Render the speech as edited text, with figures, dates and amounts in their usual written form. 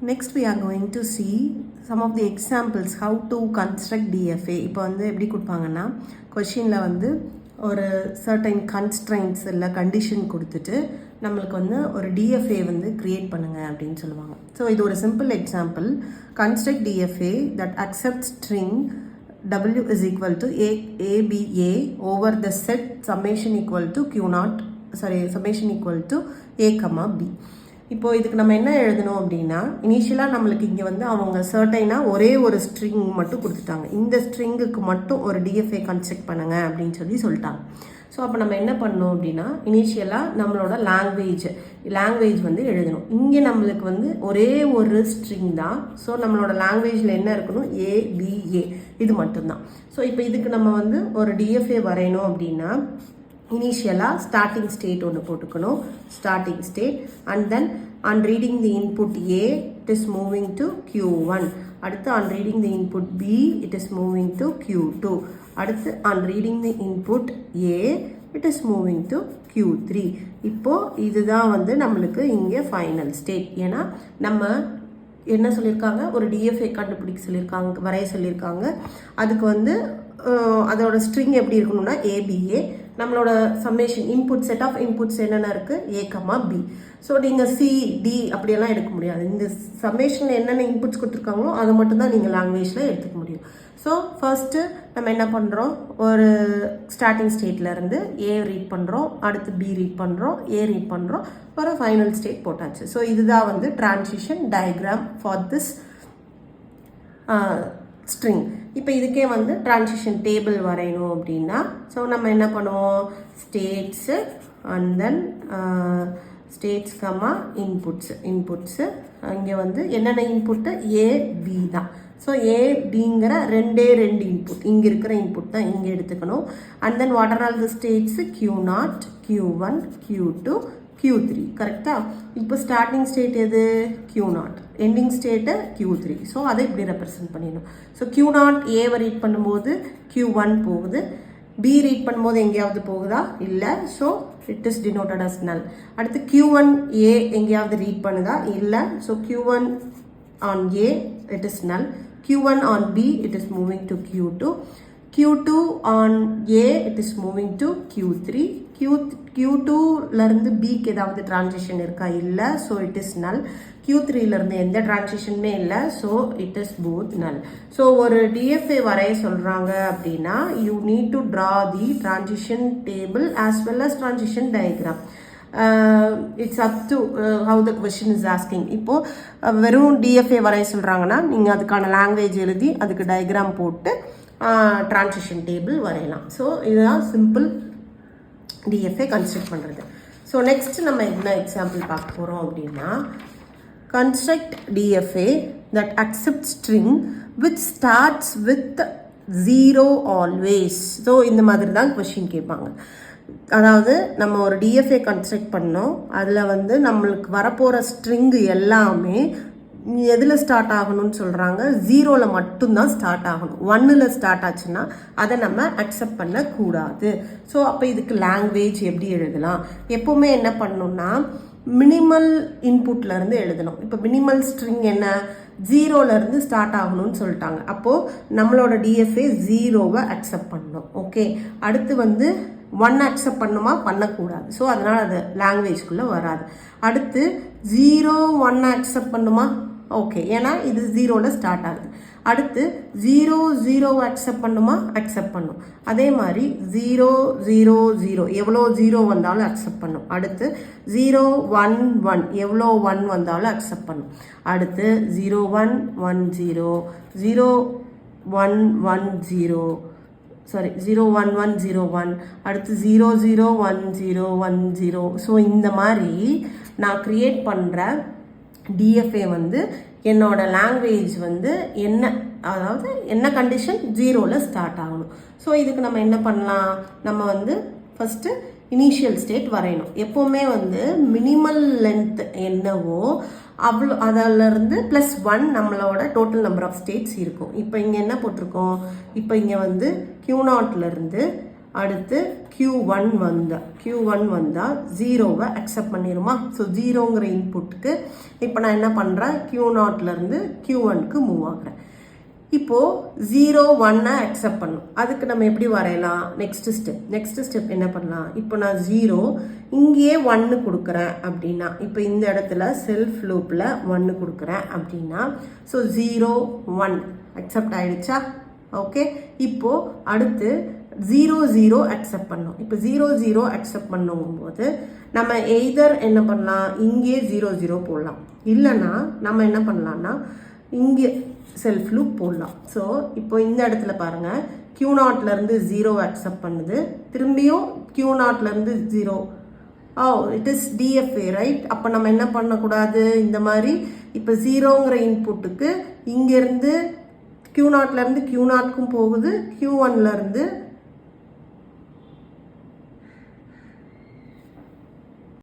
Next we are going to see some of the examples how to construct DFA. இப்போ வந்து எப்படி கொடுப்பாங்கன்னா கொஷினில் வந்து ஒரு சர்டைன் கன்ஸ்ட்ரைன்ட்ஸ் இல்லை கண்டிஷன் கொடுத்துட்டு நம்மளுக்கு வந்து ஒரு டிஎஃப்ஏ வந்து க்ரியேட் பண்ணுங்க அப்படின்னு சொல்லுவாங்க. ஸோ இது ஒரு simple example. Construct TFA that accept string W is equal to ABA over the set summation equal to summation equal to A, B. இப்போ இதுக்கு நம்ம என்ன எழுதணும் அப்படின்னா, இனிஷியலாக நம்மளுக்கு இங்கே வந்து அவங்க சர்டைனாக ஒரே ஒரு ஸ்ட்ரிங் மட்டும் கொடுத்துட்டாங்க. இந்த ஸ்ட்ரிங்குக்கு மட்டும் ஒரு டிஎஃப்ஏ கன்ஸ்ட்ரக்ட் பண்ணுங்க அப்படின்னு சொல்லிட்டாங்க. ஸோ அப்போ நம்ம என்ன பண்ணணும் அப்படின்னா, இனிஷியலாக நம்மளோட லாங்குவேஜ் வந்து எழுதணும். இங்கே நம்மளுக்கு வந்து ஒரே ஒரு ஸ்ட்ரிங் தான். ஸோ நம்மளோட லாங்குவேஜில் என்ன இருக்கணும், ABA இது மட்டும்தான். ஸோ இப்போ இதுக்கு நம்ம வந்து ஒரு டிஎஃப்ஏ வரையணும் அப்படின்னா, இனிஷியலாக ஸ்டார்டிங் ஸ்டேட் ஒன்று போட்டுக்கணும், starting state. And then on reading the input A it is moving to Q1. அடுத்து on reading the input B it is moving to Q2. அடுத்து on reading the input A it is moving to Q3. இப்போ இதுதான் வந்து நம்மளுக்கு இங்கே final state. ஏன்னா நம்ம என்ன சொல்லியிருக்காங்க, ஒரு டிஎஃப்ஏ கண்டுபிடிக்க சொல்லியிருக்காங்க, வரைய சொல்லியிருக்காங்க. அதுக்கு வந்து அதோட ஸ்ட்ரிங் எப்படி இருக்கணும்னா ABA. நம்மளோட summation input set of inputs என்னென்ன இருக்குது, A, B. ஸோ நீங்கள் C, D அப்படியெல்லாம் எடுக்க முடியாது. இந்த சம்மேஷனில் என்னென்ன இன்புட்ஸ் கொடுத்துருக்காங்களோ அதை மட்டும்தான் நீங்கள் லாங்குவேஜில் எடுத்துக்க முடியும். ஸோ ஃபர்ஸ்ட்டு நம்ம என்ன பண்ணுறோம், ஒரு ஸ்டார்டிங் ஸ்டேட்லேருந்து A ரீட் பண்ணுறோம், அடுத்து B ரீட் பண்ணுறோம், A ரீட் பண்ணுறோம், ஒரு ஃபைனல் ஸ்டேட் போட்டாச்சு. ஸோ இதுதான் வந்து transition diagram for this string. இப்போ இதுக்கே வந்து டிரான்சிஷன் டேபிள் வரையணும் அப்படின்னா, ஸோ நம்ம என்ன பண்ணுவோம், States and then states inputs இங்கே வந்து என்னென்ன இன்புட்டு AB தான். ஸோ ABங்கிற ரெண்டு இன்புட், இங்கே இருக்கிற இன்புட் தான் இங்கே எடுத்துக்கணும். And then what are all the States Q0, Q1, Q2, Q3. கரெக்டா? இப்போ ஸ்டார்டிங் ஸ்டேட் எது, Q0, ending state Q3. So அதை இப்படி ரெப்ரசன்ட் பண்ணிடணும். ஸோ Q0 ஏவை ரீட் பண்ணும்போது Q1 போகுது, B ரீட் பண்ணும்போது எங்கேயாவது போகுதா, இல்லை. So it is denoted as null. அடுத்து Q1 A எங்கேயாவது ரீட் பண்ணுதா, இல்லை. So Q1 on A it is null. Q1 on B it is moving to Q2. Q2 on A it is moving to Q3. Q2லேருந்து Bக்கு ஏதாவது transition இருக்கா, இல்லை. So it is நல். Q3லேருந்து எந்த டிரான்சிஷனுமே இல்லை. So it is both null. So ஒரு DFA வரைய சொல்கிறாங்க அப்படின்னா, you need to draw the transition table as well as transition diagram. It's up to how the question is asking. இப்போது வெறும் டிஎஃப்ஏ வரைய சொல்கிறாங்கன்னா நீங்கள் அதுக்கான லாங்குவேஜ் எழுதி அதுக்கு டயக்ராம் போட்டு டிரான்சிஷன் டேபிள் வரையலாம். ஸோ இதுதான் சிம்பிள் டிஎஃப்ஏ கன்ஸ்ட்ரக்ட் பண்ணுறது. ஸோ நெக்ஸ்ட் நம்ம என்ன எக்ஸாம்பிள் பார்க்க போகிறோம் அப்படின்னா, construct TFA that accept string which starts with 0 always. So இந்த மாதிரி தான் கொஷின் கேட்பாங்க. அதாவது நம்ம ஒரு டிஎஃப்ஏ கன்ஸ்ட்ரக்ட் பண்ணோம், அதில் வந்து நம்மளுக்கு வரப்போகிற ஸ்ட்ரிங்கு எல்லாமே எதில் ஸ்டார்ட் ஆகணும்னு சொல்கிறாங்க, 0ல் மட்டும்தான் ஸ்டார்ட் ஆகணும். 1ல் ஸ்டார்ட் ஆச்சுன்னா அதை நம்ம அக்செப்ட் பண்ணக்கூடாது. ஸோ அப்போ இதுக்கு லாங்குவேஜ் எப்படி எழுதலாம், எப்போவுமே என்ன பண்ணணும்னா மினிமல் இன்புட்லேருந்து எழுதணும். இப்போ மினிமல் ஸ்ட்ரிங் என்ன, 0லேருந்து ஸ்டார்ட் ஆகணும்னு சொல்லிட்டாங்க. அப்போது நம்மளோட டிஎஃப்ஏ 0வை அக்செப்ட் பண்ணணும். ஓகே, அடுத்து வந்து 1 அக்செப்ட் பண்ணுமா, பண்ணக்கூடாது. ஸோ அதனால் அது லாங்குவேஜ்குள்ளே வராது. அடுத்து 0, 1 அக்செப்ட் பண்ணுமா, ஓகே, ஏன்னா இது 0ல் ஸ்டார்ட் ஆகுது. அடுத்து 0, 0 அக்செப்ட் பண்ணுமா, அக்செப்ட் பண்ணும். அதே மாதிரி 0, 0, 0 எவ்வளோ 0 வந்தாலும் அக்செப்ட் பண்ணும். அடுத்து 0, 1, 1 எவ்வளோ 1 வந்தாலும் அக்செப்ட் பண்ணும். அடுத்து 0, 1, 1, 0, 0, 1, 1, 0 0, 1, 1, 0, 1. அடுத்து 0, 0, 1, 0, 1, 0. ஸோ இந்த மாதிரி நான் க்ரியேட் பண்ணுற டிஎஃப்ஏ வந்து என்னோட லாங்குவேஜ் வந்து அதாவது என்ன கண்டிஷன், 0ல் ஸ்டார்ட் ஆகணும். ஸோ இதுக்கு நம்ம என்ன பண்ணலாம், நம்ம வந்து ஃபஸ்ட்டு இனிஷியல் ஸ்டேட் வரையணும். எப்போவுமே வந்து மினிமல் லென்த் என்னவோ அவ்வளோ அதிலிருந்து +1 நம்மளோட டோட்டல் நம்பர் ஆஃப் ஸ்டேட்ஸ் இருக்கும். இப்போ இங்கே என்ன போட்டிருக்கோம், இப்போ இங்கே வந்து Q0லேருந்து அடுத்து Q1 வந்தால் ஜீரோவை அக்செப்ட் பண்ணிடுமா? ஸோ ஜீரோங்கிற இன்புட்டுக்கு இப்போ நான் என்ன பண்ணுறேன், Q0லேருந்து Q1க்கு மூவ் ஆகுறேன். இப்போது 0 1 அக்செப்ட் பண்ணும். அதுக்கு நம்ம எப்படி வரையலாம்? நெக்ஸ்ட் ஸ்டெப் என்ன பண்ணலாம்? இப்போ நான் 0 இங்கேயே 1 கொடுக்குறேன் அப்படின்னா, இப்போ இந்த இடத்துல செல்ஃப் லூப்பில் 1 கொடுக்குறேன் அப்படின்னா, ஸோ 0 1 அக்செப்ட் ஆயிடுச்சா? ஓகே, இப்போது அடுத்து 0 0 அக்செப்ட் பண்ணோம். இப்போ 0 0 அக்செப்ட் பண்ணும்போது நம்ம எய்தர் என்ன பண்ணலாம், இங்கே 0 0 போடலாம், இல்லைன்னா நம்ம என்ன பண்ணலாம்னா இங்கே செல்ஃப் லூப் போடலாம். ஸோ இப்போ இந்த இடத்துல பாருங்கள், Q0லேருந்து 0 அக்செப்ட் பண்ணுது, திரும்பியும் Q0லேருந்து 0. It is TFA right. அப்போ நம்ம என்ன பண்ணக்கூடாது, இந்த மாதிரி இப்போ 0ங்கிற இன்புட்டுக்கு இங்கேருந்து Q0லேருந்து Q0க்கும் போகுது, Q1லேருந்து